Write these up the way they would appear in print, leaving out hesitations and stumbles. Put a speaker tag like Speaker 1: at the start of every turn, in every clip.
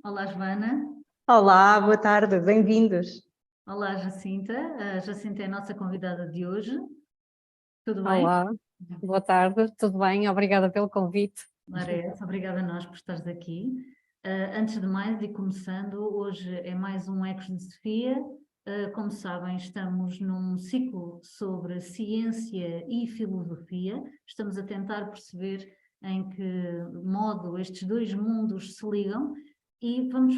Speaker 1: Olá, Joana.
Speaker 2: Olá, boa tarde, bem-vindos.
Speaker 1: Olá, Jacinta. A Jacinta é a nossa convidada de hoje. Tudo bem?
Speaker 3: Olá, boa tarde, tudo bem? Obrigada pelo convite.
Speaker 1: Ora, é essa. Obrigada a nós por estares aqui. Antes de mais, e começando, hoje é mais um Ecos de Sofia. Como sabem, estamos num ciclo sobre ciência e filosofia. Estamos a tentar perceber em que modo estes dois mundos se ligam e vamos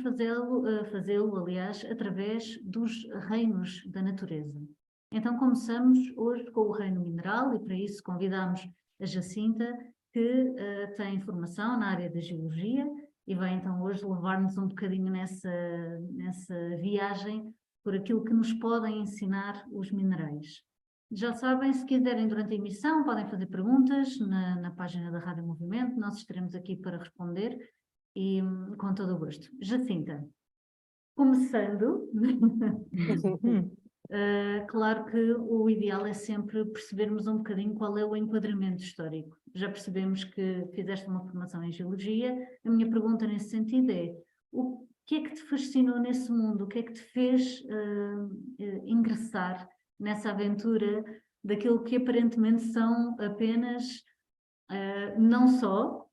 Speaker 1: fazê-lo, aliás, através dos reinos da natureza. Então começamos hoje com o reino mineral e para isso convidamos a Jacinta, que tem formação na área da geologia e vai então hoje levar-nos um bocadinho nessa viagem por aquilo que nos podem ensinar os minerais. Já sabem, se quiserem durante a emissão, podem fazer perguntas na página da Rádio Movimento, nós estaremos aqui para responder e com todo o gosto. Jacinta, começando, claro que o ideal é sempre percebermos um bocadinho qual é o enquadramento histórico. Já percebemos que fizeste uma formação em Geologia. A minha pergunta nesse sentido é: o que é que te fascinou nesse mundo? O que é que te fez ingressar nessa aventura daquilo que aparentemente são apenas, não só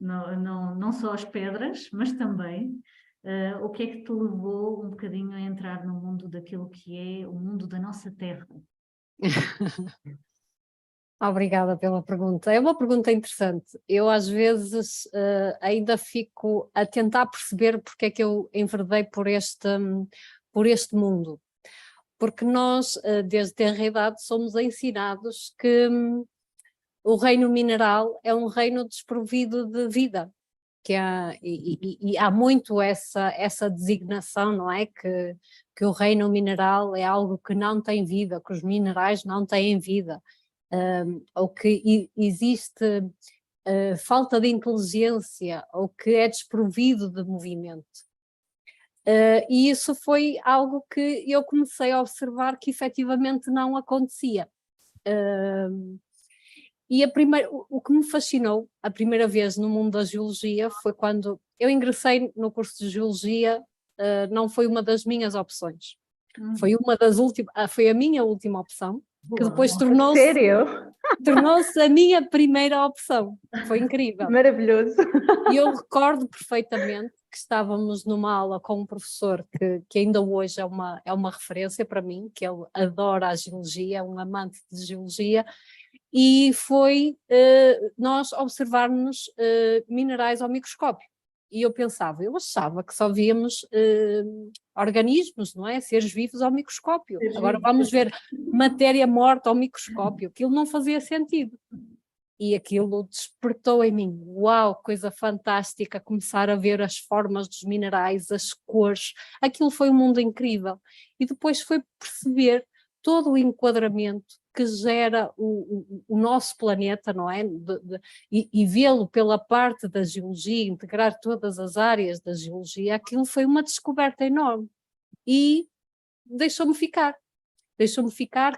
Speaker 1: as pedras, mas também o que é que te levou um bocadinho a entrar no mundo daquilo que é o mundo da nossa terra?
Speaker 3: Obrigada pela pergunta. É uma pergunta interessante. Eu às vezes ainda fico a tentar perceber porque é que eu enverdei por este mundo. Porque nós, desde tenra idade, somos ensinados que o reino mineral é um reino desprovido de vida. E há muito essa designação, não é? Que o reino mineral é algo que não tem vida, que os minerais não têm vida, ou que existe falta de inteligência, ou que é desprovido de movimento. E isso foi algo que eu comecei a observar que efetivamente não acontecia. E o que me fascinou a primeira vez no mundo da geologia foi quando eu ingressei no curso de geologia, não foi uma das minhas opções, foi a minha última opção, que depois tornou-se a minha primeira opção. Foi incrível.
Speaker 2: Maravilhoso.
Speaker 3: E eu recordo perfeitamente que estávamos numa aula com um professor que ainda hoje é uma referência para mim, que ele adora a geologia, é um amante de geologia, e foi nós observarmos minerais ao microscópio. E eu achava que só víamos organismos, não é? Seres vivos ao microscópio. Agora vamos ver matéria morta ao microscópio. Aquilo não fazia sentido. E aquilo despertou em mim, uau, coisa fantástica, começar a ver as formas dos minerais, as cores, aquilo foi um mundo incrível. E depois foi perceber todo o enquadramento que gera o nosso planeta, não é? E vê-lo pela parte da geologia, integrar todas as áreas da geologia, aquilo foi uma descoberta enorme. E deixou-me ficar,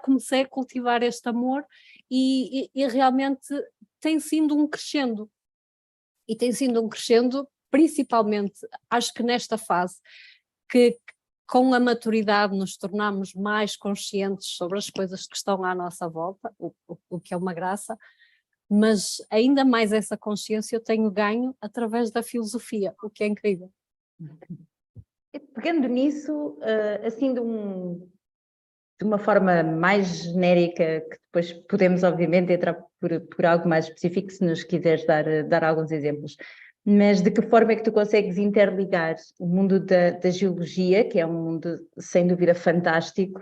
Speaker 3: comecei a cultivar este amor e realmente tem sido um crescendo. E tem sido um crescendo, principalmente, acho que nesta fase, que com a maturidade nos tornamos mais conscientes sobre as coisas que estão à nossa volta, o que é uma graça, mas ainda mais essa consciência eu tenho ganho através da filosofia, o que é incrível.
Speaker 2: Pegando nisso, assim de uma forma mais genérica, que depois podemos obviamente entrar por algo mais específico, se nos quiseres dar alguns exemplos, mas de que forma é que tu consegues interligar o mundo da geologia, que é um mundo sem dúvida fantástico,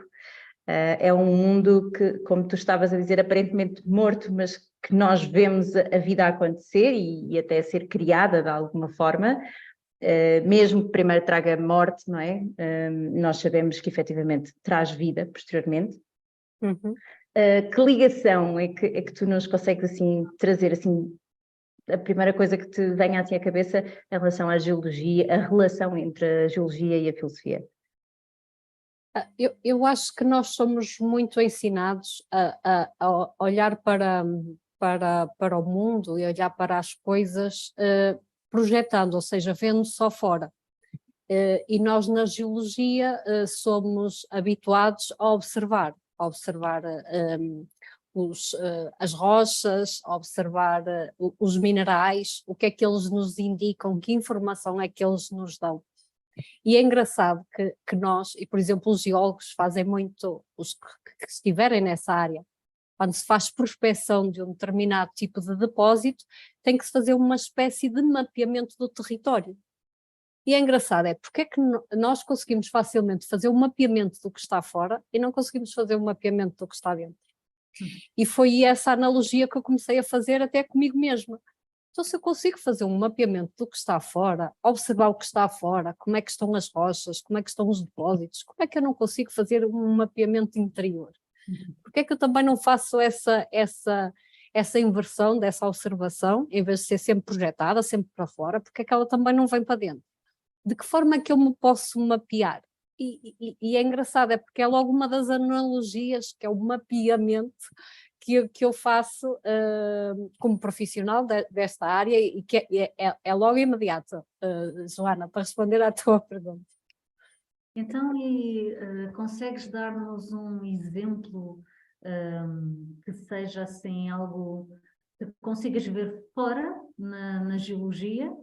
Speaker 2: é um mundo que, como tu estavas a dizer, aparentemente morto, mas que nós vemos a vida a acontecer e até a ser criada de alguma forma, mesmo que primeiro traga morte, não é? Nós sabemos que efetivamente traz vida posteriormente.
Speaker 3: Uhum.
Speaker 2: Que ligação é que tu nos consegues assim trazer assim, a primeira coisa que te venha assim à cabeça em relação à geologia, a relação entre a geologia e a filosofia?
Speaker 3: Eu acho que nós somos muito ensinados a olhar para o mundo e olhar para as coisas projetando, ou seja, vendo só fora. E nós na geologia somos habituados a observar as rochas, a observar os minerais, o que é que eles nos indicam, que informação é que eles nos dão. E é engraçado que nós, e por exemplo os geólogos fazem muito, os que estiverem nessa área, quando se faz prospecção de um determinado tipo de depósito, tem que se fazer uma espécie de mapeamento do território. E é engraçado, porque é que nós conseguimos facilmente fazer um mapeamento do que está fora e não conseguimos fazer um mapeamento do que está dentro. E foi essa analogia que eu comecei a fazer até comigo mesma. Então, se eu consigo fazer um mapeamento do que está fora, observar o que está fora, como é que estão as rochas, como é que estão os depósitos, como é que eu não consigo fazer um mapeamento interior? Porque é que eu também não faço essa inversão dessa observação, em vez de ser sempre projetada, sempre para fora, porque é que ela também não vem para dentro? De que forma é que eu me posso mapear? E é engraçado, porque é logo uma das analogias, que é o mapeamento que eu faço como profissional desta área e que é logo imediato, Joana, para responder à tua pergunta.
Speaker 1: Então, consegues dar-nos um exemplo que seja assim algo que consigas ver fora na geologia,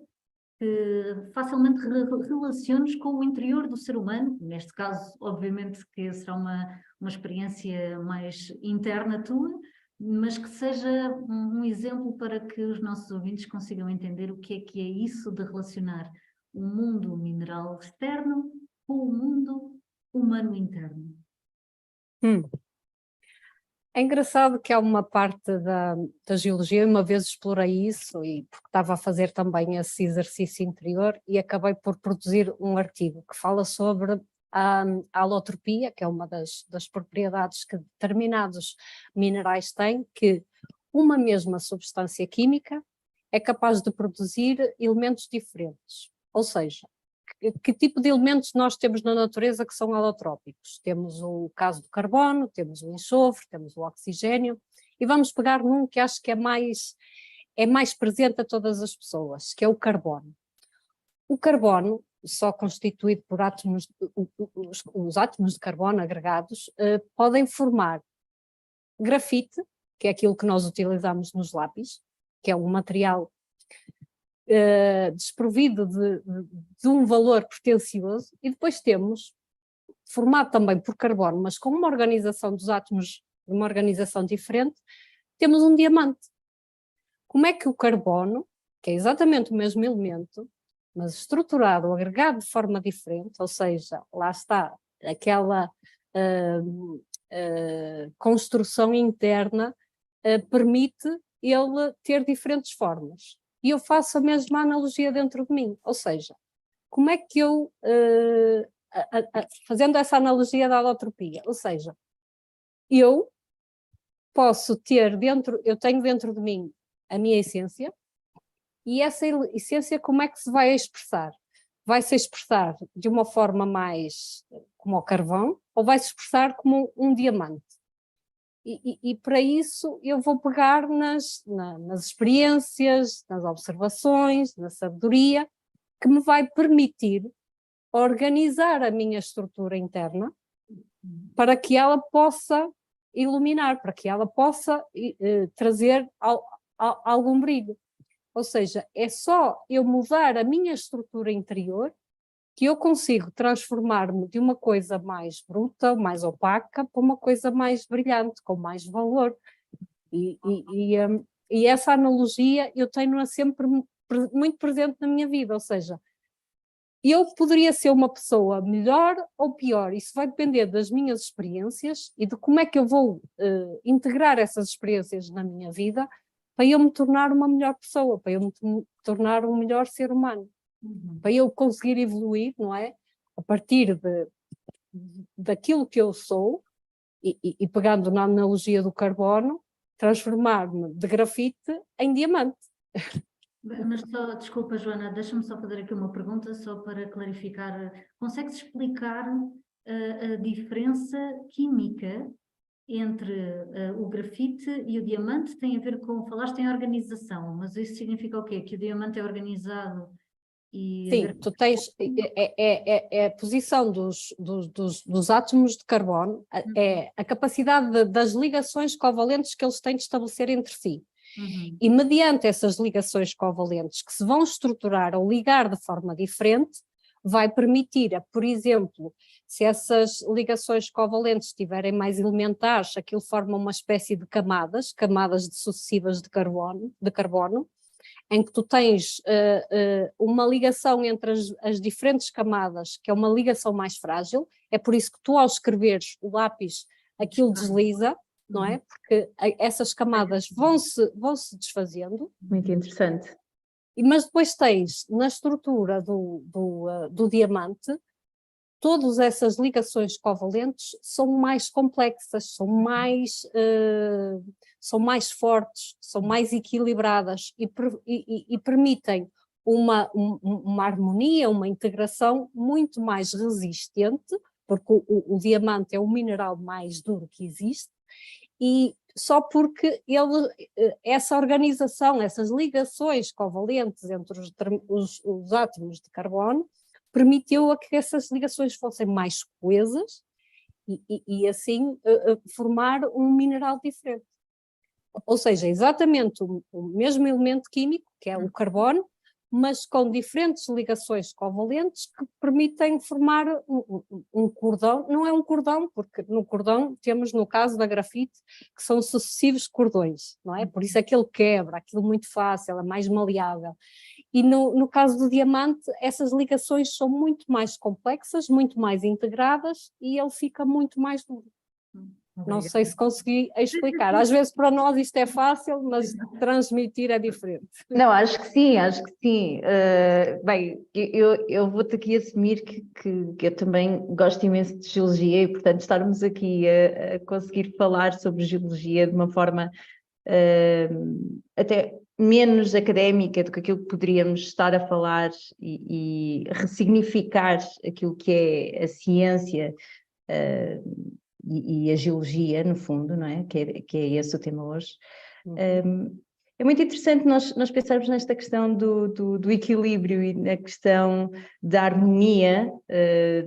Speaker 1: que facilmente relaciones com o interior do ser humano? Neste caso, obviamente que será uma experiência mais interna tua, mas que seja um exemplo para que os nossos ouvintes consigam entender o que é isso de relacionar o mundo mineral externo com o mundo humano interno.
Speaker 3: É engraçado que há uma parte da geologia, uma vez explorei isso, e porque estava a fazer também esse exercício interior, e acabei por produzir um artigo que fala sobre a alotropia, que é uma das propriedades que determinados minerais têm, que uma mesma substância química é capaz de produzir elementos diferentes. Ou seja, que tipo de elementos nós temos na natureza que são alotrópicos? Temos o caso do carbono, temos o enxofre, temos o oxigênio, e vamos pegar num que acho que é mais presente a todas as pessoas, que é o carbono. O carbono, só constituído por átomos, os átomos de carbono agregados, podem formar grafite, que é aquilo que nós utilizamos nos lápis, que é um material desprovido de um valor pretencioso, e depois temos, formado também por carbono, mas com uma organização dos átomos, uma organização diferente, temos um diamante. Como é que o carbono, que é exatamente o mesmo elemento, mas estruturado, agregado de forma diferente, ou seja, lá está aquela construção interna, permite ele ter diferentes formas. E eu faço a mesma analogia dentro de mim, ou seja, como é que eu, fazendo essa analogia da alotropia, ou seja, eu posso ter eu tenho dentro de mim a minha essência, e essa essência como é que se vai expressar? Vai se expressar de uma forma mais como o carvão, ou vai se expressar como um diamante? E para isso eu vou pegar nas experiências, nas observações, na sabedoria, que me vai permitir organizar a minha estrutura interna para que ela possa iluminar, para que ela possa trazer algum brilho. Ou seja, é só eu mudar a minha estrutura interior que eu consigo transformar-me de uma coisa mais bruta, mais opaca, para uma coisa mais brilhante, com mais valor. E essa analogia eu tenho-a sempre muito presente na minha vida, ou seja, eu poderia ser uma pessoa melhor ou pior, isso vai depender das minhas experiências e de como é que eu vou integrar essas experiências na minha vida para eu me tornar uma melhor pessoa, para eu me tornar um melhor ser humano. Para eu conseguir evoluir, não é? A partir daquilo que eu sou, e pegando na analogia do carbono, transformar-me de grafite em diamante.
Speaker 1: Mas só, desculpa Joana, deixa-me só fazer aqui uma pergunta, só para clarificar. Consegues explicar a diferença química entre o grafite e o diamante? Tem a ver com, falaste em organização, mas isso significa o quê? Que o diamante é organizado e
Speaker 3: Sim,
Speaker 1: haver...
Speaker 3: tu tens, é a posição dos átomos de carbono, é a capacidade das ligações covalentes que eles têm de estabelecer entre si.
Speaker 1: Uhum.
Speaker 3: E mediante essas ligações covalentes que se vão estruturar ou ligar de forma diferente, vai permitir, por exemplo, se essas ligações covalentes estiverem mais elementares, aquilo forma uma espécie de camadas sucessivas de carbono, em que tu tens uma ligação entre as diferentes camadas, que é uma ligação mais frágil, é por isso que tu, ao escreveres o lápis, aquilo desliza, não é? Porque essas camadas vão-se desfazendo.
Speaker 2: Muito interessante.
Speaker 3: Mas depois tens, na estrutura do diamante, todas essas ligações covalentes são mais complexas, são mais fortes, são mais equilibradas e permitem uma harmonia, uma integração muito mais resistente, porque o diamante é o mineral mais duro que existe, e só porque essa organização, essas ligações covalentes entre os átomos de carbono, permitiu a que essas ligações fossem mais coesas e assim formar um mineral diferente. Ou seja, exatamente o mesmo elemento químico, que é o carbono, mas com diferentes ligações covalentes que permitem formar um cordão. Não é um cordão, porque no cordão temos, no caso da grafite, que são sucessivos cordões, não é? Por isso é que ele quebra, aquilo muito fácil, é mais maleável. E no caso do diamante, essas ligações são muito mais complexas, muito mais integradas e ele fica muito mais duro. Não sei se consegui explicar. Às vezes para nós isto é fácil, mas transmitir é diferente.
Speaker 2: Não, acho que sim, acho que sim. Bem, eu vou-te aqui assumir que eu também gosto imenso de geologia e, portanto, estarmos aqui a conseguir falar sobre geologia de uma forma até menos académica do que aquilo que poderíamos estar a falar e ressignificar aquilo que é a ciência e a geologia, no fundo, não é? Que é esse o tema hoje. É muito interessante nós pensarmos nesta questão do equilíbrio e na questão da harmonia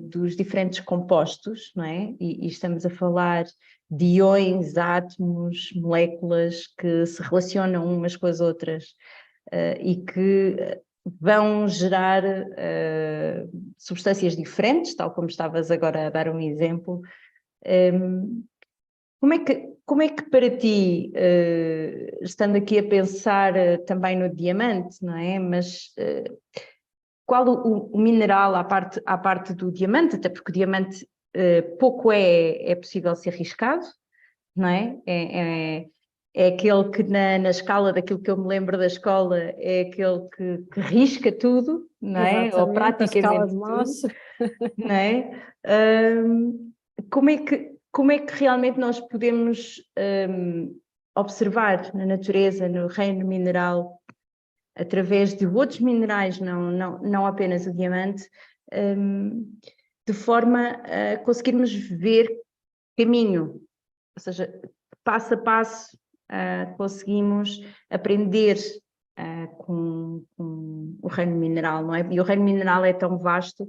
Speaker 2: dos diferentes compostos, não é? E estamos a falar de íons, átomos, moléculas que se relacionam umas com as outras e que vão gerar substâncias diferentes, tal como estavas agora a dar um exemplo. Como é que para ti, estando aqui a pensar também no diamante, não é? Mas qual o mineral à parte do diamante, até porque o diamante pouco é possível ser riscado, não é? É aquele que na escala daquilo que eu me lembro da escola é aquele que risca tudo, não é?
Speaker 3: Exatamente,
Speaker 2: Ou praticamente
Speaker 3: tudo,
Speaker 2: não é? Como é que realmente nós podemos observar na natureza, no reino mineral, através de outros minerais, não apenas o diamante, de forma a conseguirmos ver caminho, ou seja, passo a passo conseguimos aprender com o reino mineral, não é? E o reino mineral é tão vasto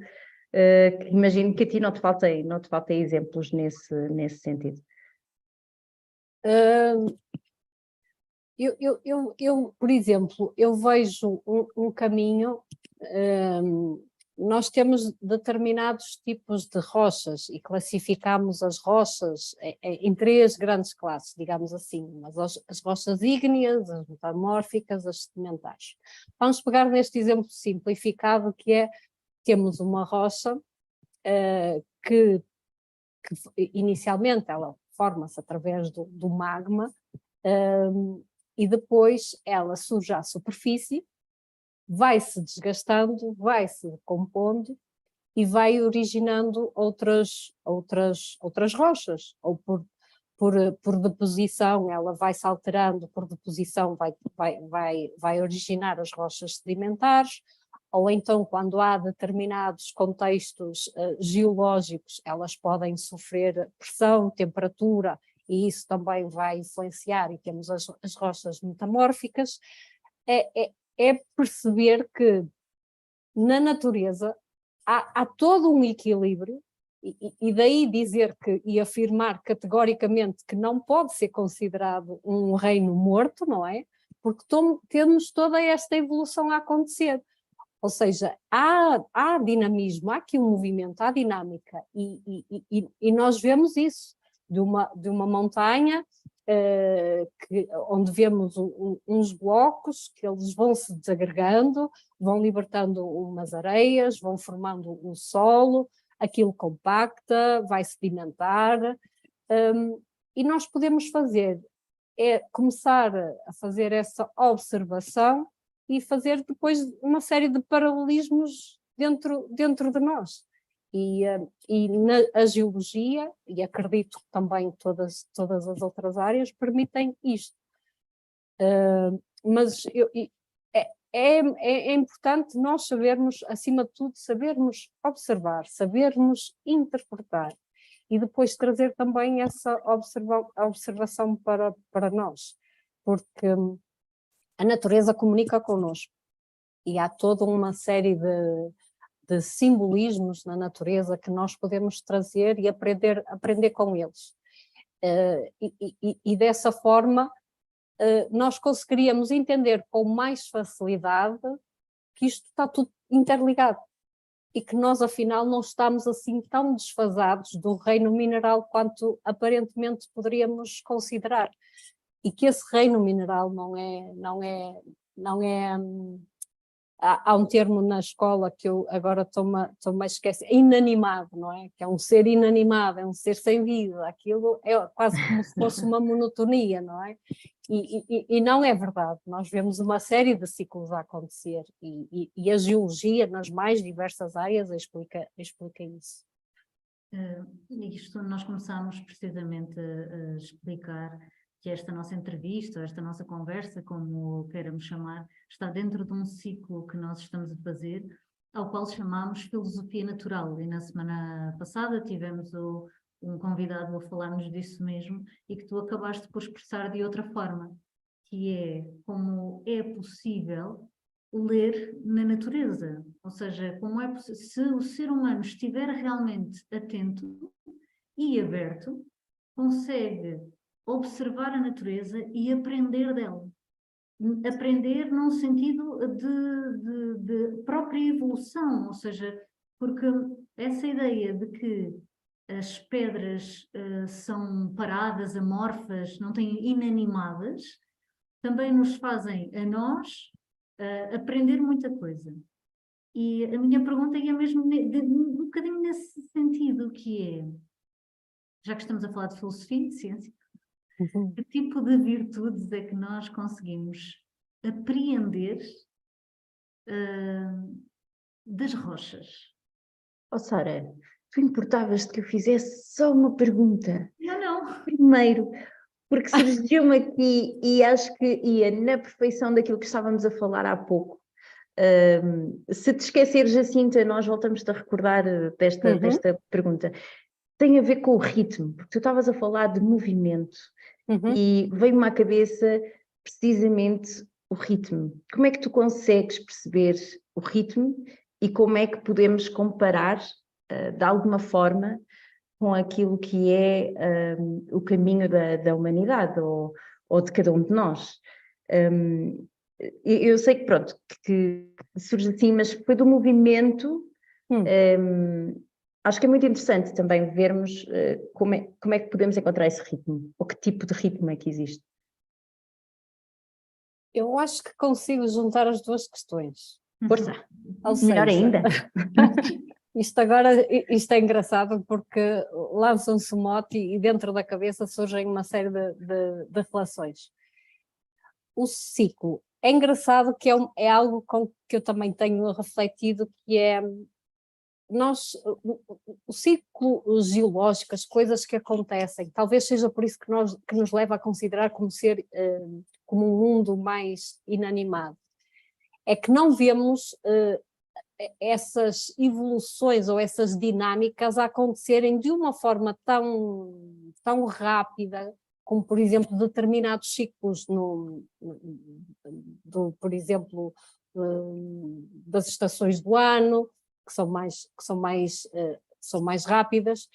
Speaker 2: que imagino que a ti não te faltem exemplos nesse sentido.
Speaker 3: Eu, por exemplo, eu vejo um caminho, nós temos determinados tipos de rochas e classificamos as rochas em três grandes classes, digamos assim, mas as rochas ígneas, as metamórficas, as sedimentares. Vamos pegar neste exemplo simplificado que é, temos uma rocha que inicialmente ela forma-se através do magma, e depois ela surge à superfície, vai-se desgastando, vai-se decompondo e vai originando outras rochas, ou por deposição, ela vai-se alterando, por deposição vai originar as rochas sedimentares, ou então quando há determinados contextos geológicos, elas podem sofrer pressão, temperatura, e isso também vai influenciar, e temos as rochas metamórficas. É perceber que na natureza há todo um equilíbrio, e daí dizer que, e afirmar categoricamente que não pode ser considerado um reino morto, não é? Porque temos toda esta evolução a acontecer. Ou seja, há dinamismo, há aqui um movimento, há dinâmica, e nós vemos isso de uma montanha onde vemos uns blocos que eles vão se desagregando, vão libertando umas areias, vão formando um solo, aquilo compacta, vai sedimentar, e nós podemos começar a fazer essa observação e fazer depois uma série de paralelismos dentro de nós. E a geologia, e acredito que também todas as outras áreas, permitem isto. Mas é importante nós sabermos, acima de tudo, sabermos observar, sabermos interpretar e depois trazer também essa observação para nós, porque a natureza comunica connosco e há toda uma série de simbolismos na natureza que nós podemos trazer e aprender com eles. E dessa forma nós conseguiríamos entender com mais facilidade que isto está tudo interligado e que nós afinal não estamos assim tão desfasados do reino mineral quanto aparentemente poderíamos considerar. E que esse reino mineral não é há um termo na escola que eu agora estou-me a esquecer, inanimado, não é? Que é um ser inanimado, é um ser sem vida, aquilo é quase como se fosse uma monotonia, não é? E não é verdade, nós vemos uma série de ciclos a acontecer e a geologia nas mais diversas áreas explica isso.
Speaker 1: Isto nós começámos precisamente a explicar que esta nossa entrevista, esta nossa conversa, como queiramos chamar, está dentro de um ciclo que nós estamos a fazer, ao qual chamamos Filosofia Natural. E na semana passada tivemos um convidado a falar-nos disso mesmo e que tu acabaste por expressar de outra forma, que é como é possível ler na natureza. Ou seja, como é se o ser humano estiver realmente atento e aberto, consegue observar a natureza e aprender dela. Aprender num sentido de própria evolução, ou seja, porque essa ideia de que as pedras são paradas, amorfas, não têm inanimadas, também nos fazem a nós aprender muita coisa. E a minha pergunta é mesmo um bocadinho nesse sentido, que é, já que estamos a falar de filosofia e de ciência, que tipo de virtudes é que nós conseguimos apreender das rochas?
Speaker 2: Oh, Sara, tu importavas-te que eu fizesse só uma pergunta?
Speaker 1: Não.
Speaker 2: Primeiro, porque surgiu-me aqui e acho que ia na perfeição daquilo que estávamos a falar há pouco. Se te esqueceres, Jacinta, nós voltamos-te a recordar desta pergunta. Tem a ver com o ritmo, porque tu estavas a falar de movimento e veio-me à cabeça precisamente o ritmo. Como é que tu consegues perceber o ritmo e como é que podemos comparar, de alguma forma, com aquilo que é o caminho da humanidade ou de cada um de nós? Eu sei que, pronto, que surge assim, mas foi do movimento. Acho que é muito interessante também vermos como é que podemos encontrar esse ritmo, ou que tipo de ritmo é que existe.
Speaker 3: Eu acho que consigo juntar as duas questões.
Speaker 2: Força!
Speaker 3: Ou
Speaker 2: Melhor
Speaker 3: seja,
Speaker 2: ainda!
Speaker 3: Isto é engraçado porque lançam-se um mote e dentro da cabeça surgem uma série de relações. O ciclo é engraçado, que é algo com que eu também tenho refletido, que é o ciclo geológico, as coisas que acontecem, talvez seja por isso que nos leva a considerar como um mundo mais inanimado. É que não vemos essas evoluções ou essas dinâmicas a acontecerem de uma forma tão rápida, como, por exemplo, determinados ciclos por exemplo, das estações do ano, que são mais rápidas.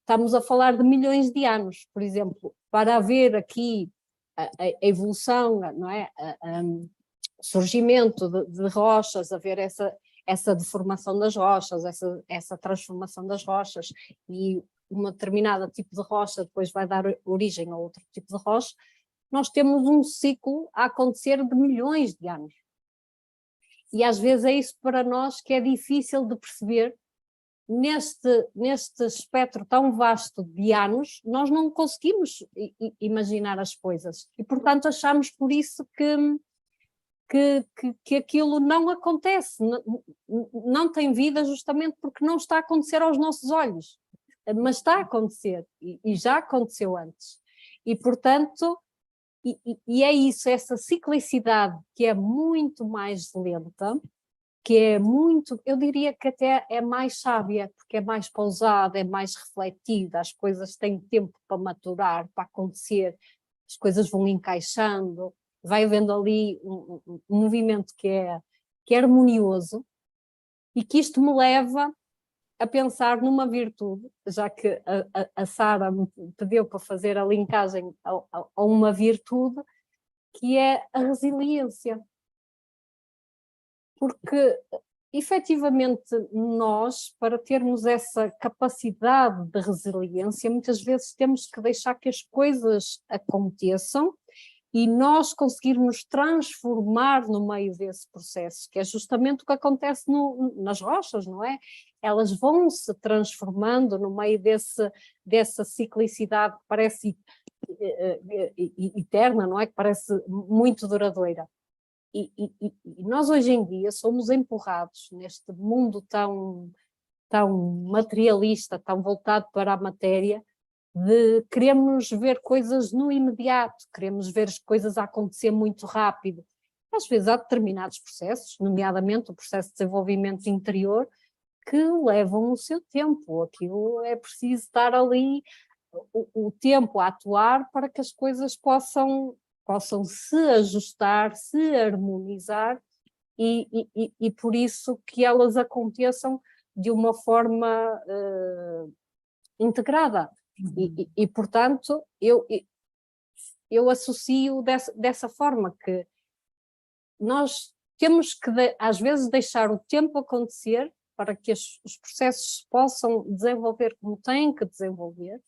Speaker 3: Estamos a falar de milhões de anos, por exemplo, para haver aqui a evolução, não é? O surgimento de rochas, haver essa deformação das rochas, essa transformação das rochas, e uma determinada tipo de rocha depois vai dar origem a outro tipo de rocha, nós temos um ciclo a acontecer de milhões de anos. E às vezes é isso para nós que é difícil de perceber. Neste espectro tão vasto de anos, nós não conseguimos imaginar as coisas. E, portanto, achamos por isso que aquilo não acontece, não tem vida, justamente porque não está a acontecer aos nossos olhos. Mas está a acontecer, e já aconteceu antes. E, portanto, e é isso, essa ciclicidade que é muito mais lenta, que é muito, eu diria que até é mais sábia, porque é mais pausada, é mais refletida, as coisas têm tempo para maturar, para acontecer, as coisas vão encaixando, vai havendo ali um movimento que é harmonioso, e que isto me leva a pensar numa virtude, já que a Sara me pediu para fazer a linkagem a uma virtude, que é a resiliência. Porque, efetivamente, nós, para termos essa capacidade de resiliência, muitas vezes temos que deixar que as coisas aconteçam e nós conseguirmos transformar no meio desse processo, que é justamente o que acontece nas rochas, não é? Elas vão se transformando no meio dessa ciclicidade que parece eterna, não é? Que parece muito duradoura. E nós hoje em dia somos empurrados neste mundo tão materialista, tão voltado para a matéria, de queremos ver coisas no imediato, queremos ver as coisas a acontecer muito rápido. Às vezes há determinados processos, nomeadamente o processo de desenvolvimento interior, que levam o seu tempo. Aquilo é preciso estar ali o tempo a atuar para que as coisas possam se ajustar, se harmonizar, e por isso que elas aconteçam de uma forma integrada. E portanto, eu associo dessa forma, que nós temos que, às vezes, deixar o tempo acontecer para que os processos possam desenvolver como têm que desenvolver,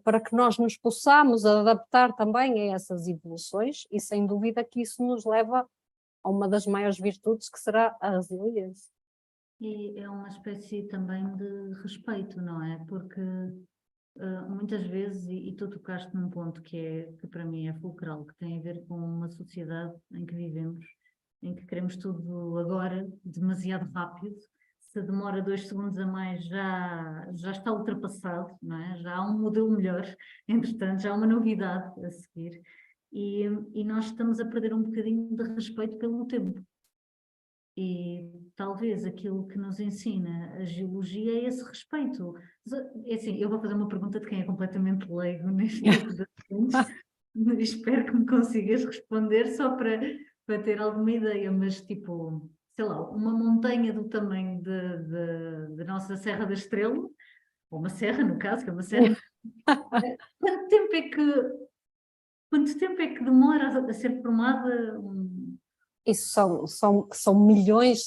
Speaker 3: para que nós nos possamos adaptar também a essas evoluções, e sem dúvida que isso nos leva a uma das maiores virtudes, que será a resiliência.
Speaker 1: E é uma espécie também de respeito, não é? Porque muitas vezes, e tu tocaste num ponto que para mim é fulcral, que tem a ver com uma sociedade em que vivemos, em que queremos tudo agora, demasiado rápido. Se demora 2 segundos a mais, já está ultrapassado, não é? Já há um modelo melhor, entretanto, já há uma novidade a seguir. E nós estamos a perder um bocadinho de respeito pelo tempo. E talvez aquilo que nos ensina a geologia é esse respeito. É assim, eu vou fazer uma pergunta de quem é completamente leigo neste tipo de assuntos. Espero que me consigas responder só para ter alguma ideia, mas tipo, sei lá, uma montanha do tamanho da nossa Serra da Estrela, ou uma serra no caso, que é uma serra, quanto tempo é que demora a ser formada?
Speaker 3: Isso são milhões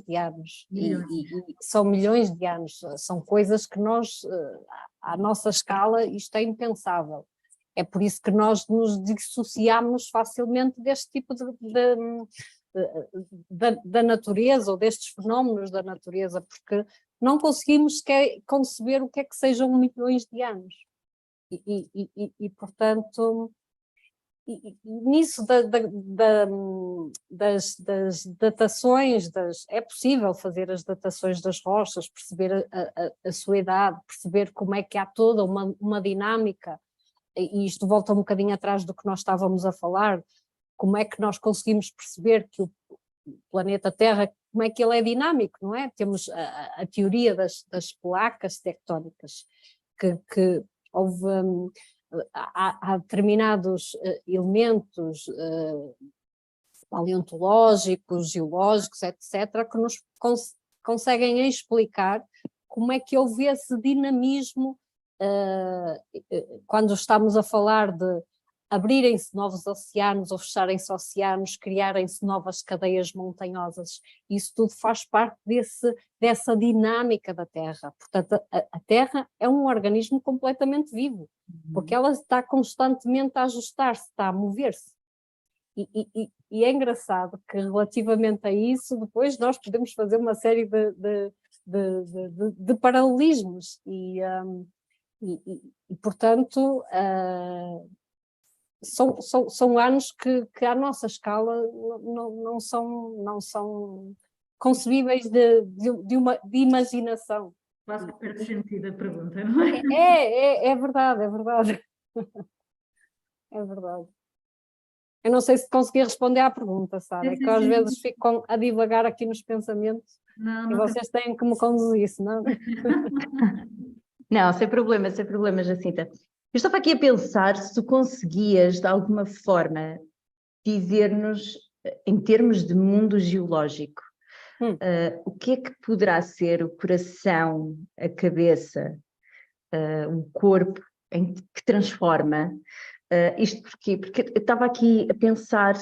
Speaker 3: de anos,
Speaker 1: Milhões.
Speaker 3: e são milhões de anos, são coisas que nós, à nossa escala, isto é impensável. É por isso que nós nos dissociamos facilmente deste tipo da natureza, ou destes fenómenos da natureza, porque não conseguimos conceber o que é que sejam milhões de anos. E portanto, nisso das datações, é possível fazer as datações das rochas, perceber a sua idade, perceber como é que há toda uma dinâmica, e isto volta um bocadinho atrás do que nós estávamos a falar, como é que nós conseguimos perceber que o planeta Terra, como é que ele é dinâmico, não é? Temos a teoria das placas tectónicas, que houve... Há determinados elementos paleontológicos, geológicos, etc., que nos conseguem explicar como é que houve esse dinamismo quando estamos a falar de abrirem-se novos oceanos ou fecharem-se oceanos, criarem-se novas cadeias montanhosas. Isso tudo faz parte dessa dinâmica da Terra. Portanto, a Terra é um organismo completamente vivo, porque ela está constantemente a ajustar-se, está a mover-se. E é engraçado que, relativamente a isso, depois nós podemos fazer uma série de paralelismos e portanto, são anos que à nossa escala não são concebíveis de imaginação.
Speaker 1: Quase que perde sentido a pergunta, não é?
Speaker 3: É verdade, é verdade. É verdade. Eu não sei se consegui responder à pergunta, Sara, é que às vezes fico a divagar aqui nos pensamentos e vocês têm que me conduzir, senão...
Speaker 2: Não, sem problema, Jacinta. Eu estava aqui a pensar se tu conseguias, de alguma forma, dizer-nos, em termos de mundo geológico, o que é que poderá ser o coração, a cabeça, o corpo que transforma. Isto porquê? Porque eu estava aqui a pensar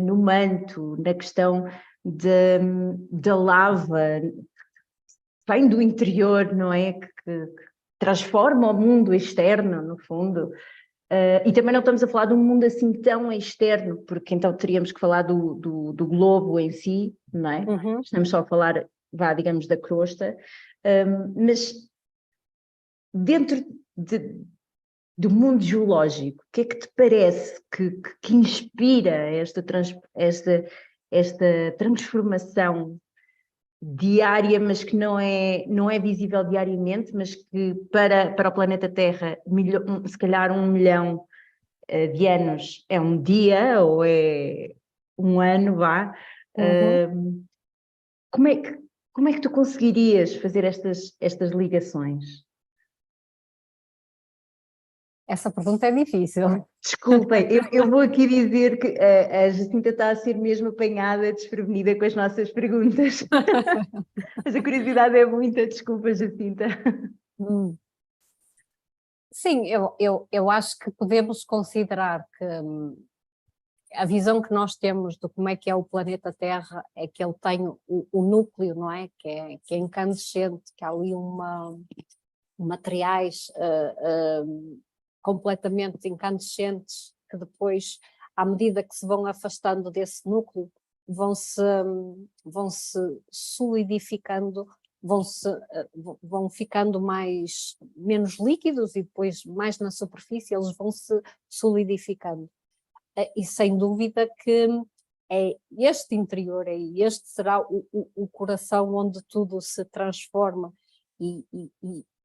Speaker 2: no manto, na questão da lava, vem do interior, não é? Que transforma o mundo externo, no fundo. E também não estamos a falar de um mundo assim tão externo, porque então teríamos que falar do globo em si, não é? Estamos só a falar, digamos, da crosta. Mas dentro do mundo geológico, o que é que te parece que inspira esta transformação diária, mas que não é visível diariamente, mas que para o planeta Terra, se calhar 1 milhão de anos é um dia, ou é um ano, vá. Como é que tu conseguirias fazer estas ligações?
Speaker 3: Essa pergunta é difícil.
Speaker 2: Desculpem, eu vou aqui dizer que a Jacinta está a ser mesmo apanhada, desprevenida com as nossas perguntas. Mas a curiosidade é muita, desculpa, Jacinta.
Speaker 3: Sim, eu acho que podemos considerar que a visão que nós temos de como é que é o planeta Terra é que ele tem o núcleo, não é? Que é incandescente, que há ali materiais completamente incandescentes que depois, à medida que se vão afastando desse núcleo, vão-se solidificando, vão ficando menos líquidos e depois mais na superfície eles vão se solidificando. E sem dúvida que este interior, este será o coração onde tudo se transforma e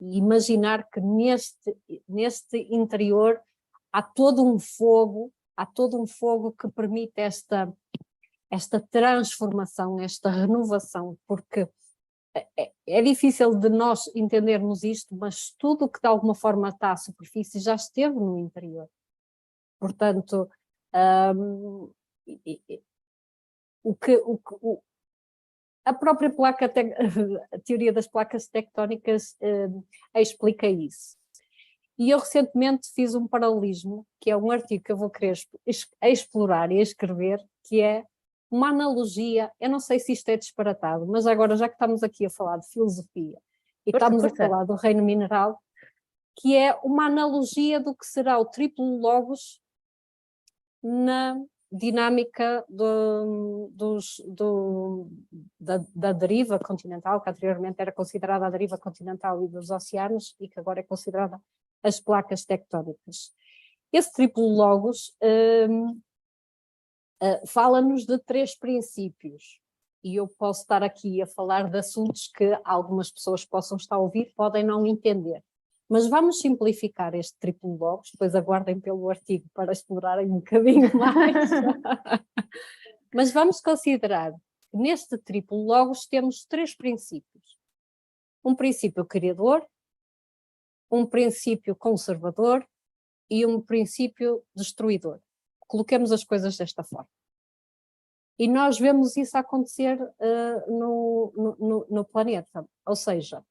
Speaker 3: imaginar que neste interior há todo um fogo que permite esta transformação, esta renovação, porque é difícil de nós entendermos isto, mas tudo o que de alguma forma está à superfície já esteve no interior. Portanto, a própria a teoria das placas tectónicas explica isso. E eu recentemente fiz um paralelismo, que é um artigo que eu vou querer explorar e escrever, que é uma analogia, eu não sei se isto é disparatado, mas agora já que estamos aqui a falar de filosofia e estamos a falar do reino mineral, que é uma analogia do que será o triplo logos na dinâmica da deriva continental, que anteriormente era considerada a deriva continental e dos oceanos e que agora é considerada as placas tectónicas. Esse triplo logos fala-nos de 3 princípios, e eu posso estar aqui a falar de assuntos que algumas pessoas possam estar a ouvir, podem não entender. Mas vamos simplificar este triplo logos, depois aguardem pelo artigo para explorarem um bocadinho mais. Mas vamos considerar que neste triplo logos temos 3 princípios. Um princípio criador, um princípio conservador e um princípio destruidor. Coloquemos as coisas desta forma. E nós vemos isso acontecer no planeta, ou seja,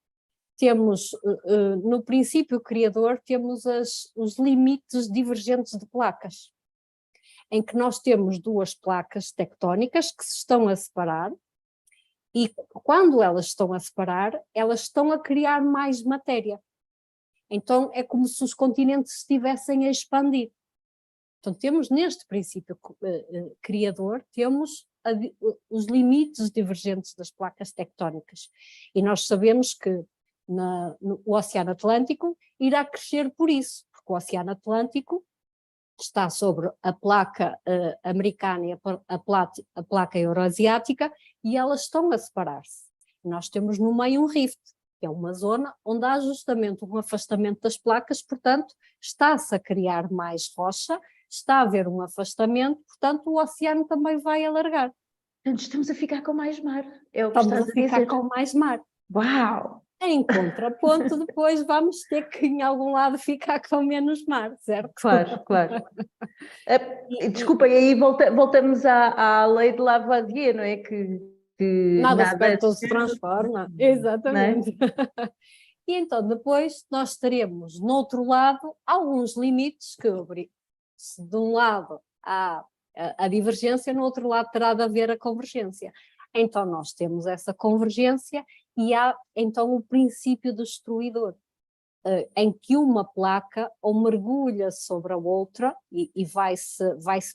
Speaker 3: temos, no princípio criador, temos os limites divergentes de placas, em que nós temos duas placas tectónicas que se estão a separar, e quando elas estão a separar, elas estão a criar mais matéria. Então é como se os continentes estivessem a expandir. Então temos neste princípio criador, temos os limites divergentes das placas tectónicas. E nós sabemos que no Oceano Atlântico irá crescer por isso, porque o Oceano Atlântico está sobre a placa americana e a placa euroasiática, e elas estão a separar-se. Nós temos no meio um rift, que é uma zona onde há justamente um afastamento das placas, portanto está-se a criar mais rocha, está a haver um afastamento, portanto o oceano também vai alargar.
Speaker 2: Portanto, estamos a ficar com mais mar, é o que
Speaker 3: Estamos
Speaker 2: estás
Speaker 3: a ficar
Speaker 2: dizer.
Speaker 3: com mais mar.
Speaker 2: Uau!
Speaker 3: Em contraponto, depois vamos ter que em algum lado ficar com menos mar, certo?
Speaker 2: Claro, claro. Desculpa, e aí voltamos à lei de Lavoisier, não é? Que
Speaker 3: Nada se
Speaker 2: nada
Speaker 3: perde, tudo se transforma. Exatamente.
Speaker 2: Não é?
Speaker 3: E então depois nós teremos no outro lado alguns limites que se de um lado há a divergência, no outro lado terá de haver a convergência. Então nós temos essa convergência e há então o princípio destruidor, em que uma placa ou mergulha sobre a outra e vai-se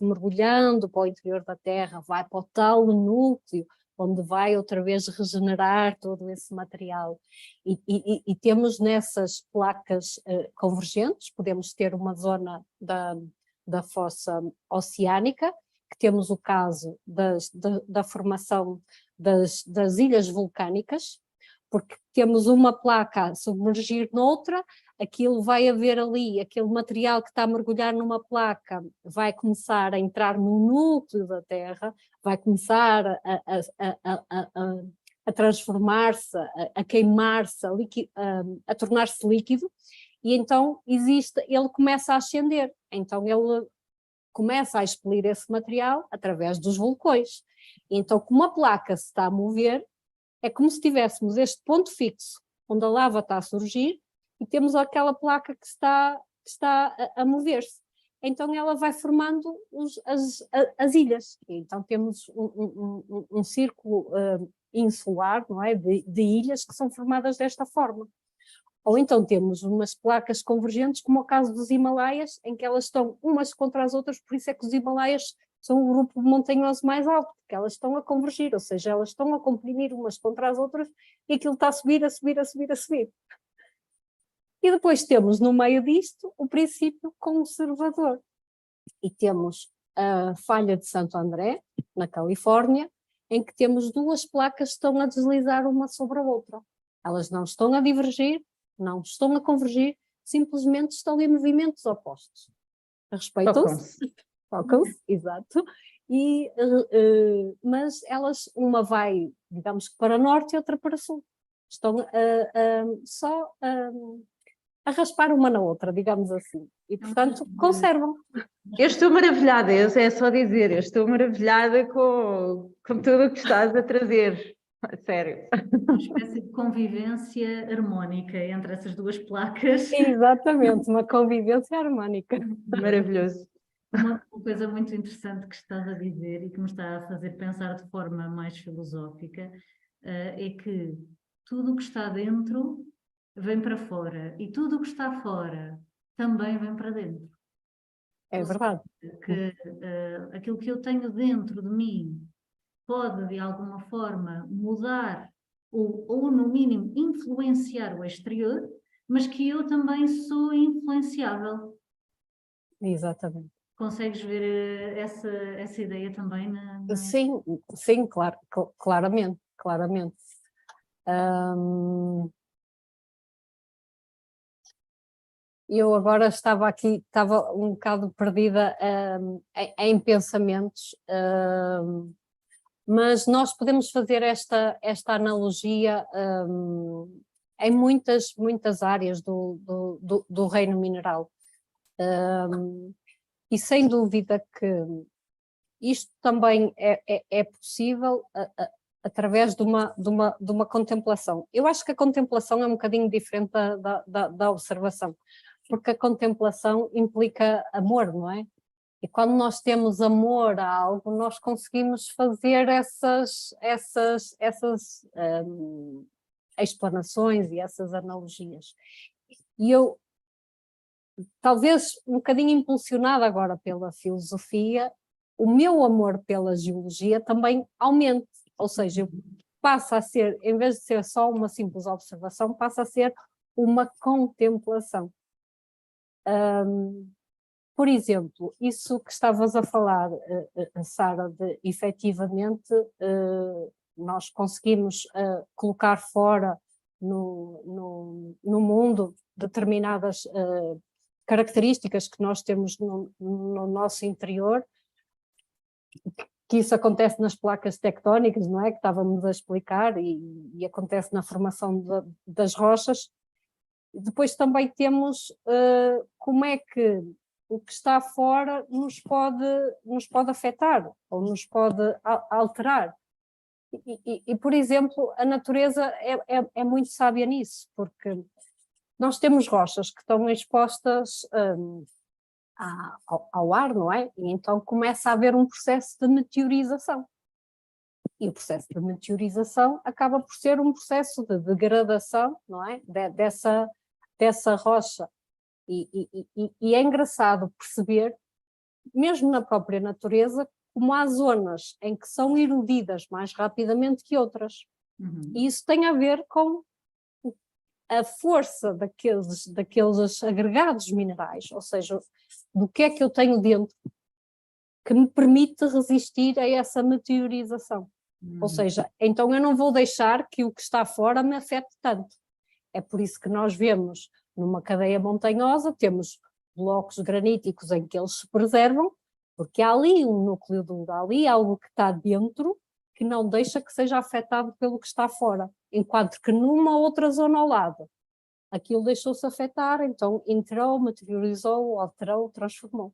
Speaker 3: mergulhando para o interior da Terra, vai para o tal núcleo, onde vai outra vez regenerar todo esse material. E temos nessas placas convergentes, podemos ter uma zona da fossa oceânica, que temos o caso da formação das ilhas vulcânicas, porque temos uma placa a submergir noutra, aquilo vai haver ali, aquele material que está a mergulhar numa placa vai começar a entrar no núcleo da Terra, vai começar a transformar-se, a queimar-se, a tornar-se líquido, e então ele começa a ascender, então ele começa a expelir esse material através dos vulcões. Então, como a placa se está a mover, é como se tivéssemos este ponto fixo, onde a lava está a surgir, e temos aquela placa que está a mover-se. Então ela vai formando as ilhas. E então temos um círculo insular, não é? de ilhas que são formadas desta forma. Ou então temos umas placas convergentes, como o caso dos Himalaias, em que elas estão umas contra as outras, por isso é que os Himalaias são o grupo montanhoso mais alto, porque elas estão a convergir, ou seja, elas estão a comprimir umas contra as outras e aquilo está a subir, a subir, a subir, a subir. E depois temos no meio disto o princípio conservador. E temos a falha de Santo André, na Califórnia, em que temos duas placas que estão a deslizar uma sobre a outra. Elas não estão a divergir, não estão a convergir, simplesmente estão em movimentos opostos. Respeitam-se. Focam-se, exato, mas elas, uma vai, digamos que para norte e outra para sul. Estão só a raspar uma na outra, digamos assim, e portanto conservam.
Speaker 2: Eu estou maravilhada, é só dizer, eu estou maravilhada com tudo o que estás a trazer, sério.
Speaker 1: Uma espécie de convivência harmónica entre essas duas placas.
Speaker 3: Exatamente, uma convivência harmónica.
Speaker 2: Maravilhoso.
Speaker 1: Uma coisa muito interessante que estás a dizer e que me está a fazer pensar de forma mais filosófica é que tudo o que está dentro vem para fora e tudo o que está fora também vem para dentro.
Speaker 3: É verdade.
Speaker 1: Que aquilo que eu tenho dentro de mim pode de alguma forma mudar ou no mínimo influenciar o exterior, mas que eu também sou influenciável.
Speaker 3: Exatamente.
Speaker 1: Consegues ver essa ideia também?
Speaker 3: Sim, sim, claro, claramente. Eu agora estava um bocado perdida em pensamentos, mas nós podemos fazer esta analogia em muitas áreas do reino mineral. E sem dúvida que isto também é possível através de uma contemplação. Eu acho que a contemplação é um bocadinho diferente da observação, porque a contemplação implica amor, não é? E quando nós temos amor a algo, nós conseguimos fazer essas explanações e essas analogias. E eu, talvez um bocadinho impulsionada agora pela filosofia, o meu amor pela geologia também aumenta, ou seja, passa a ser, em vez de ser só uma simples observação, passa a ser uma contemplação. Por exemplo, isso que estavas a falar, Sara, de efetivamente nós conseguimos colocar fora no mundo determinadas características que nós temos no nosso interior, que isso acontece nas placas tectónicas, não é? Que estávamos a explicar, e acontece na formação das rochas. Depois também temos como é que o que está fora nos pode afetar, ou nos pode alterar. E, por exemplo, a natureza é muito sábia nisso, porque nós temos rochas que estão expostas ao ar, não é? E então começa a haver um processo de meteorização. E o processo de meteorização acaba por ser um processo de degradação, não é? Dessa rocha. E é engraçado perceber, mesmo na própria natureza, como há zonas em que são erodidas mais rapidamente que outras. E isso tem a ver com a força daqueles agregados minerais, ou seja, do que é que eu tenho dentro que me permite resistir a essa meteorização. Ou seja, então eu não vou deixar que o que está fora me afete tanto. É por isso que nós vemos numa cadeia montanhosa, temos blocos graníticos em que eles se preservam, porque há ali um núcleo duro, há ali algo que está dentro que não deixa que seja afetado pelo que está fora, enquanto que numa outra zona ao lado, aquilo deixou-se afetar, então entrou, meteorizou, alterou, transformou.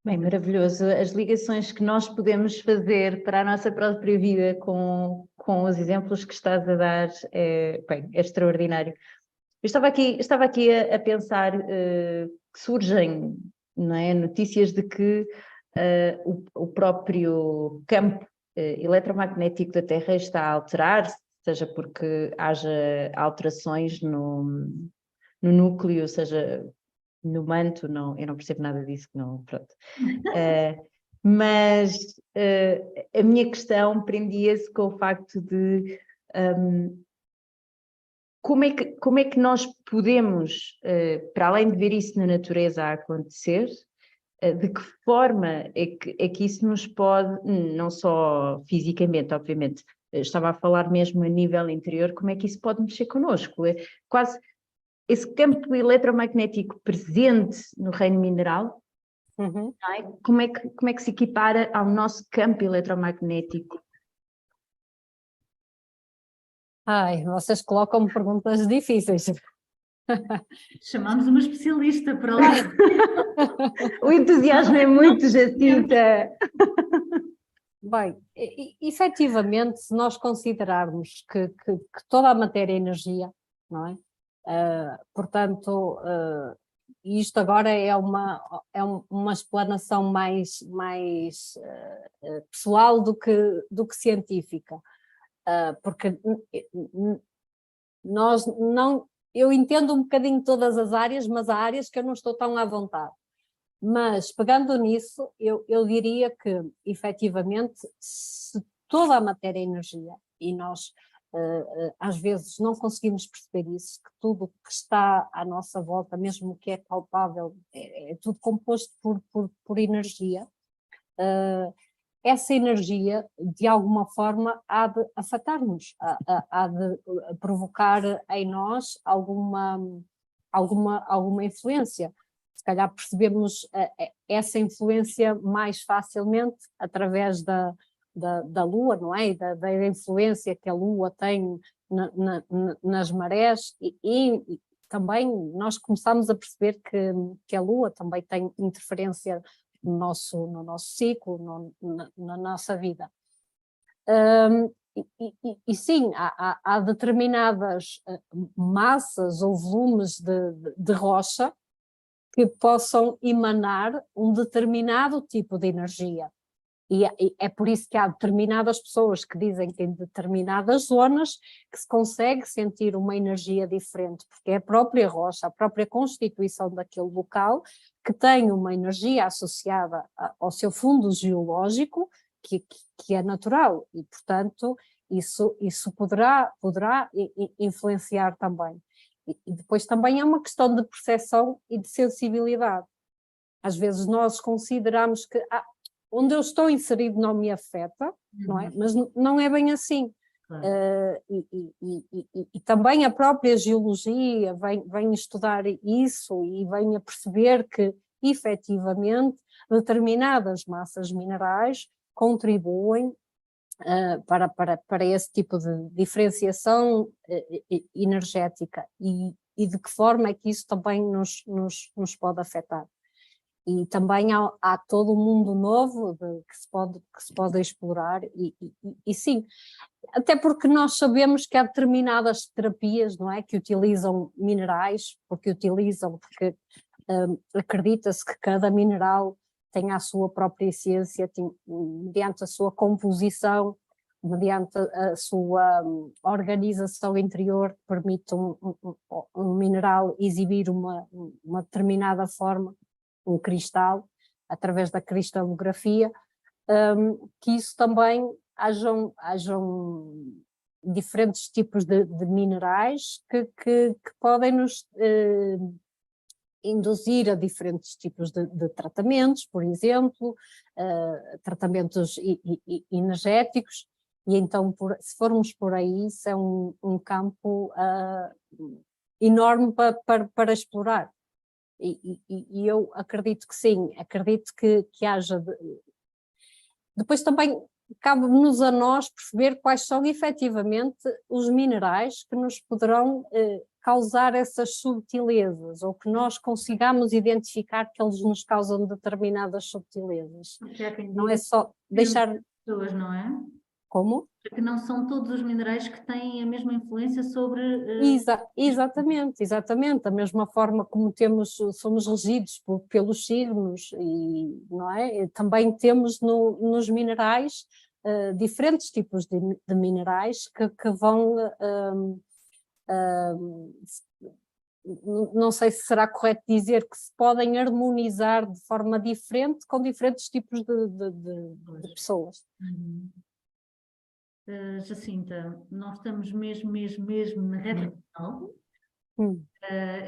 Speaker 2: Bem, maravilhoso. As ligações que nós podemos fazer para a nossa própria vida com os exemplos que estás a dar é extraordinário. Eu estava aqui a pensar que surgem, não é, notícias de que o próprio campo eletromagnético da Terra está a alterar-se, seja porque haja alterações no núcleo, seja no manto, não, eu não percebo nada disso, não, pronto. Mas a minha questão prendia-se com o facto de como é que nós podemos, para além de ver isso na natureza a acontecer, de que forma é que isso nos pode, não só fisicamente, obviamente, estava a falar mesmo a nível interior, como é que isso pode mexer connosco? É quase esse campo eletromagnético presente no reino mineral, não é? Como é que se equipara ao nosso campo eletromagnético?
Speaker 3: Ai, vocês colocam-me perguntas difíceis.
Speaker 1: Chamamos uma especialista para lá.
Speaker 2: O entusiasmo é muito, Jacinta.
Speaker 3: Bem, efetivamente, se nós considerarmos que toda a matéria é energia, não é? Portanto, isto agora é uma explanação mais pessoal do que científica, porque nós não... Eu entendo um bocadinho todas as áreas, mas há áreas que eu não estou tão à vontade. Mas, pegando nisso, eu diria que, efetivamente, se toda a matéria é energia, e nós, às vezes, não conseguimos perceber isso, que tudo que está à nossa volta, mesmo que é palpável, é tudo composto por energia, essa energia, de alguma forma, há de afetar-nos, há de provocar em nós alguma influência. Se calhar percebemos essa influência mais facilmente através da Lua, não é? E da influência que a Lua tem nas marés, e também nós começamos a perceber que a Lua também tem interferência no nosso ciclo, na nossa vida. E sim, há determinadas massas ou volumes de rocha que possam emanar um determinado tipo de energia. E é por isso que há determinadas pessoas que dizem que em determinadas zonas que se consegue sentir uma energia diferente, porque é a própria rocha, a própria constituição daquele local que tem uma energia associada ao seu fundo geológico que é natural e, portanto, isso poderá influenciar também. E depois também é uma questão de percepção e de sensibilidade. Às vezes nós consideramos que onde eu estou inserido não me afeta, não é? Mas não é bem assim.
Speaker 1: Claro.
Speaker 3: E também a própria geologia vem estudar isso e vem a perceber que, efetivamente, determinadas massas minerais contribuem para esse tipo de diferenciação energética e de que forma é que isso também nos pode afetar. E também há todo um mundo novo que se pode explorar e sim, até porque nós sabemos que há determinadas terapias, não é, que utilizam minerais, porque acredita-se que cada mineral tem a sua própria essência, mediante a sua composição, mediante a sua organização interior, permite um mineral exibir uma determinada forma, um cristal, através da cristalografia, que isso também hajam diferentes tipos de minerais que podem nos induzir a diferentes tipos de tratamentos, por exemplo, tratamentos energéticos, e então se formos por aí, isso é um campo enorme para explorar. E eu acredito que sim, acredito que haja. Depois também cabe-nos a nós perceber quais são efetivamente os minerais que nos poderão causar essas subtilezas, ou que nós consigamos identificar que eles nos causam determinadas subtilezas. Não é só deixar...
Speaker 1: pessoas, não é?
Speaker 3: Como?
Speaker 1: Porque não são todos os minerais que têm a mesma influência sobre...
Speaker 3: Exatamente, da mesma forma como somos regidos pelos signos, e, não é? Também temos nos minerais diferentes tipos de minerais que vão... não sei se será correto dizer que se podem harmonizar de forma diferente com diferentes tipos de pessoas.
Speaker 1: Uhum. Jacinta, nós estamos mesmo na reta final,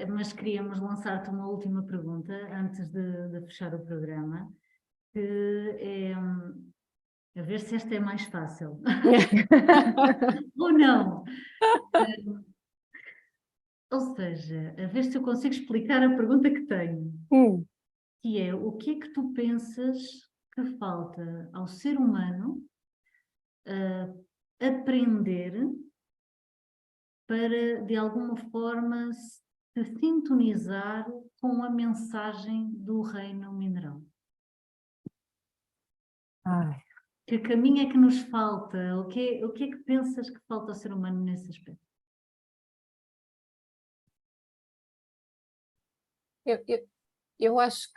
Speaker 1: mas queríamos lançar-te uma última pergunta antes de fechar o programa, que é a ver se esta é mais fácil. Ou não. Ou seja, a ver se eu consigo explicar a pergunta que tenho, que é: o que é que tu pensas que falta ao ser humano aprender para, de alguma forma, se sintonizar com a mensagem do reino mineral? Que caminho é que nos falta? O que é que pensas que falta ao ser humano nesse aspecto?
Speaker 3: Eu acho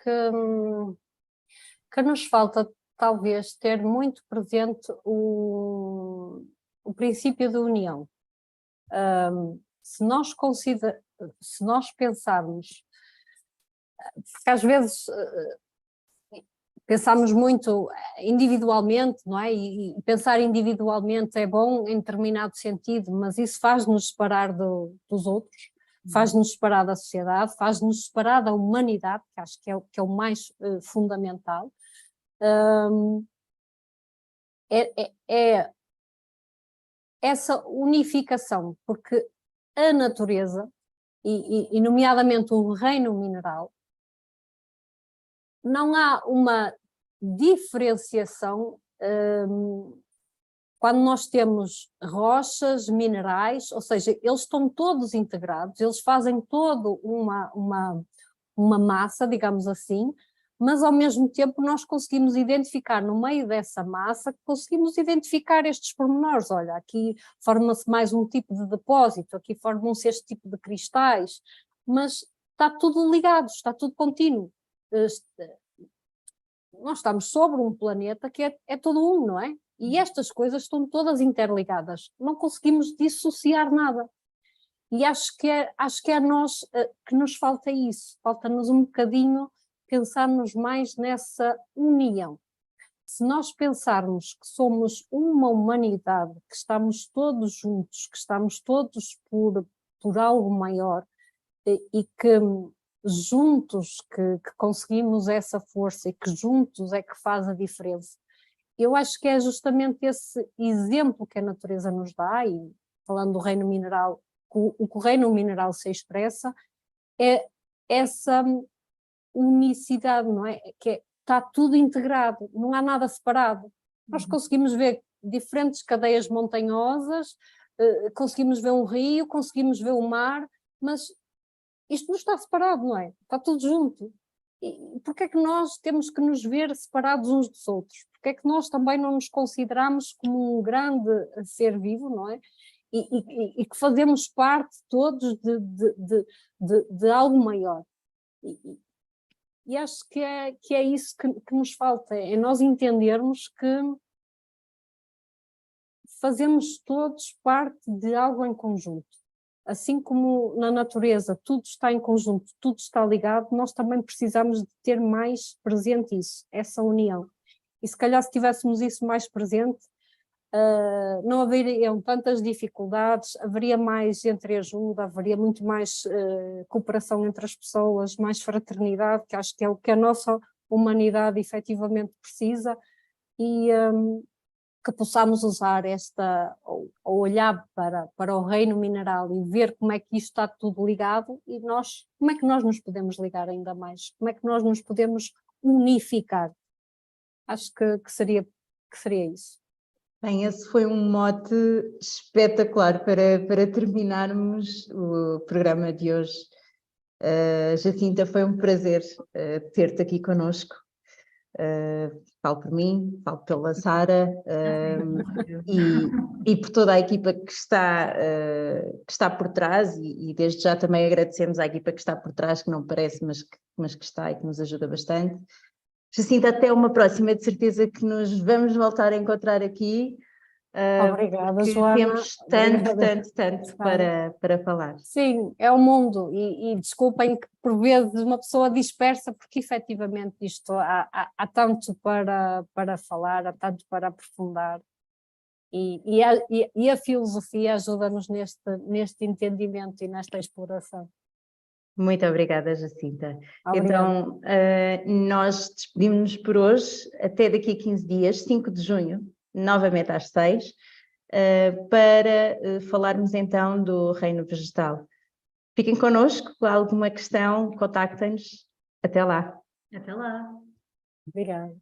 Speaker 3: que nos falta talvez ter muito presente o princípio da união. Se nós pensarmos, porque às vezes pensamos muito individualmente, não é? E pensar individualmente é bom em determinado sentido, mas isso faz-nos separar dos outros, faz-nos separar da sociedade, faz-nos separar da humanidade, que acho que é o mais fundamental. É essa unificação, porque a natureza, e nomeadamente o reino mineral, não há uma diferenciação quando nós temos rochas, minerais, ou seja, eles estão todos integrados, eles fazem todo uma massa, digamos assim, mas ao mesmo tempo nós conseguimos identificar no meio dessa massa, conseguimos identificar estes pormenores. Olha, aqui forma-se mais um tipo de depósito, aqui formam-se este tipo de cristais, mas está tudo ligado, está tudo contínuo. Nós estamos sobre um planeta que é todo um, não é? E estas coisas estão todas interligadas, não conseguimos dissociar nada. E acho que é a nós que nos falta isso, falta-nos um bocadinho pensarmos mais nessa união. Se nós pensarmos que somos uma humanidade, que estamos todos juntos, que estamos todos por algo maior e que juntos que conseguimos essa força e que juntos é que faz a diferença. Eu acho que é justamente esse exemplo que a natureza nos dá, e falando do reino mineral, o que o reino mineral se expressa é essa unicidade, não é? Está tudo integrado, não há nada separado. Nós conseguimos ver diferentes cadeias montanhosas, conseguimos ver um rio, conseguimos ver o mar, mas isto não está separado, não é? Está tudo junto. E porquê é que nós temos que nos ver separados uns dos outros? Porquê é que nós também não nos consideramos como um grande ser vivo, não é? E que fazemos parte todos de algo maior. E acho que é isso que nos falta, é nós entendermos que fazemos todos parte de algo em conjunto. Assim como na natureza tudo está em conjunto, tudo está ligado, nós também precisamos de ter mais presente isso, essa união. E se calhar se tivéssemos isso mais presente, não haveriam tantas dificuldades, haveria mais entreajuda, haveria muito mais cooperação entre as pessoas, mais fraternidade, que acho que é o que a nossa humanidade efetivamente precisa, e que possamos usar ou olhar para o reino mineral e ver como é que isto está tudo ligado, e como é que nós nos podemos ligar ainda mais, como é que nós nos podemos unificar. Acho que seria isso.
Speaker 2: Bem, esse foi um mote espetacular para terminarmos o programa de hoje. Jacinta, foi um prazer ter-te aqui connosco. Falo por mim, falo pela Sara e por toda a equipa que está por trás, e desde já também agradecemos à equipa que está por trás, que não parece, mas que está e que nos ajuda bastante. Jacinta, até uma próxima, de certeza que nos vamos voltar a encontrar aqui.
Speaker 3: Obrigada, Joana.
Speaker 2: Temos tanto para falar.
Speaker 3: Sim, é o mundo, e desculpem que por vezes uma pessoa dispersa, porque efetivamente isto há tanto para falar, há tanto para aprofundar, e a filosofia ajuda-nos neste entendimento e nesta exploração.
Speaker 2: Muito obrigada, Jacinta.
Speaker 3: Obrigada.
Speaker 2: Então, nós despedimos-nos por hoje, até daqui a 15 dias, 5 de junho, novamente às 6, para falarmos então do reino vegetal. Fiquem connosco, alguma questão, contactem-nos. Até lá.
Speaker 1: Até lá.
Speaker 3: Obrigada.